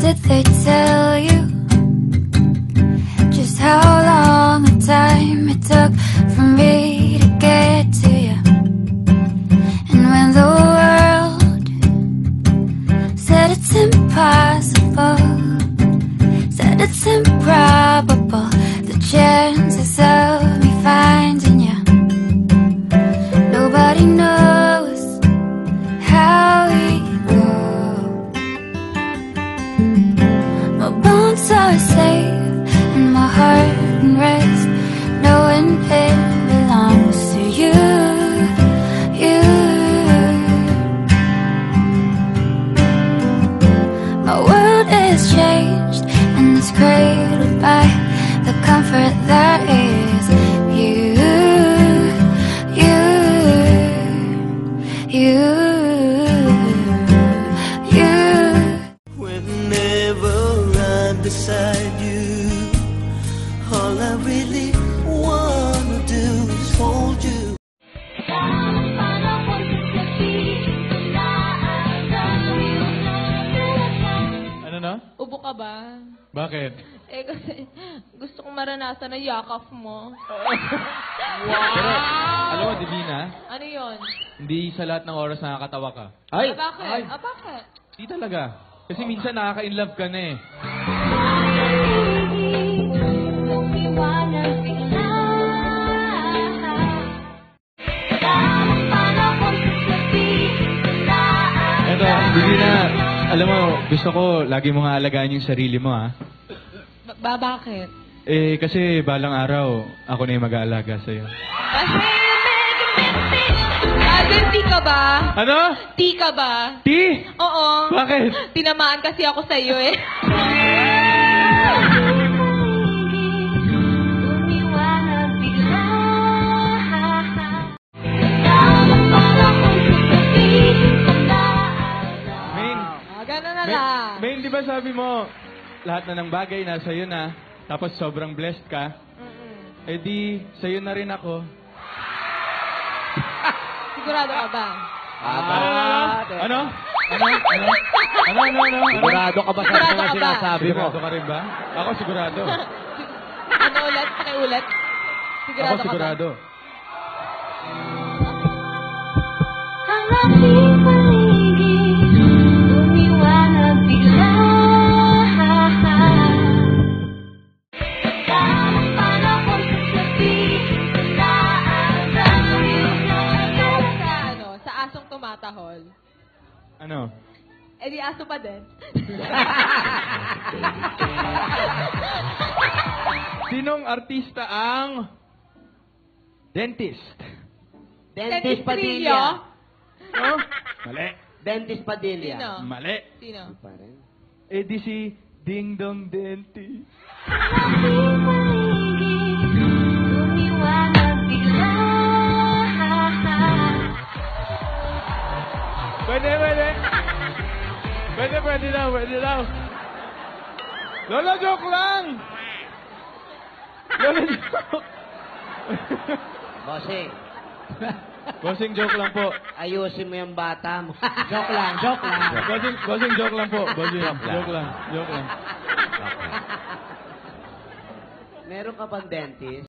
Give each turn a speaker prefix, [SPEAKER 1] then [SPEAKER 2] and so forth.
[SPEAKER 1] Did they tell you just how long a time it took for me to get to you? And when the world said it's impossible, said it's improbable, the chances of me finding you, nobody knows how we go. My bones are safe and my heart in rest, knowing it belongs to you, you. My world is changed and it's cradled by the comfort that is you, you, you, you.
[SPEAKER 2] Whenever I'm beside you, all I really wanna do is hold you.
[SPEAKER 3] Ano na?
[SPEAKER 4] Ubo ka ba?
[SPEAKER 3] Bakit?
[SPEAKER 4] Eh kasi gusto kong maranasan na yakap mo.
[SPEAKER 3] Pero, alam mo, Divina,
[SPEAKER 4] Ano yon?
[SPEAKER 3] hindi sa lahat ng oras nakakatawa ka.
[SPEAKER 4] Ay! Bakit? Bakit?
[SPEAKER 3] Hindi talaga. Kasi minsan nakaka-inlove ka na eh. Eto, Divina, alam mo, gusto ko lagi mo nga alagaan yung sarili mo, ha?
[SPEAKER 4] Bakit?
[SPEAKER 3] Eh, kasi balang araw, ako na yung mag-aalaga sa'yo.
[SPEAKER 4] Kasi Alvin, ka ba?
[SPEAKER 3] Ano?
[SPEAKER 4] Ka ba?
[SPEAKER 3] Ti?
[SPEAKER 4] Oo.
[SPEAKER 3] Bakit?
[SPEAKER 4] Tinamaan kasi ako sa'yo eh. Gano'n na lang.
[SPEAKER 3] Main, di ba sabi mo, lahat na ng bagay nasa iyo na, tapos sobrang blessed ka, eh di, sa'yo na rin ako.
[SPEAKER 4] Sigurado ka ba?
[SPEAKER 3] Ano?
[SPEAKER 5] Sigurado ka ba sa
[SPEAKER 4] Sigurado
[SPEAKER 5] mga
[SPEAKER 4] ka ba?
[SPEAKER 5] sinasabi mo?
[SPEAKER 3] Sigurado ka rin ba? Ako sigurado.
[SPEAKER 4] Ano ulit? Pakiulit? Sigurado
[SPEAKER 3] Ako
[SPEAKER 4] ka ba?
[SPEAKER 3] sigurado.
[SPEAKER 1] Ang aking paligid, umiwanag bigla. Tamang panahon sa gabi,
[SPEAKER 4] Sa asong tumatahol.
[SPEAKER 3] Ano?
[SPEAKER 4] Eh di aso pa din.
[SPEAKER 3] Sinong artista ang dentist?
[SPEAKER 5] Dentist
[SPEAKER 4] Trillo?
[SPEAKER 5] Padilla.
[SPEAKER 3] No? Mali.
[SPEAKER 5] Dentist Padilla.
[SPEAKER 4] Sino?
[SPEAKER 3] Mali.
[SPEAKER 4] Sino?
[SPEAKER 5] Pa rin.
[SPEAKER 3] Eh di si Ding Dong Dentist.
[SPEAKER 1] aking paligid, umiwanag bigla.
[SPEAKER 3] Pwede. Pwede daw. Lolo, joke lang! Lolo, joke.
[SPEAKER 5] Bossing,
[SPEAKER 3] Bossing, joke lang po.
[SPEAKER 5] ayusin mo yung bata mo.
[SPEAKER 3] Bossing, joke lang po. Bossing, joke lang.
[SPEAKER 5] Meron ka bang dentist?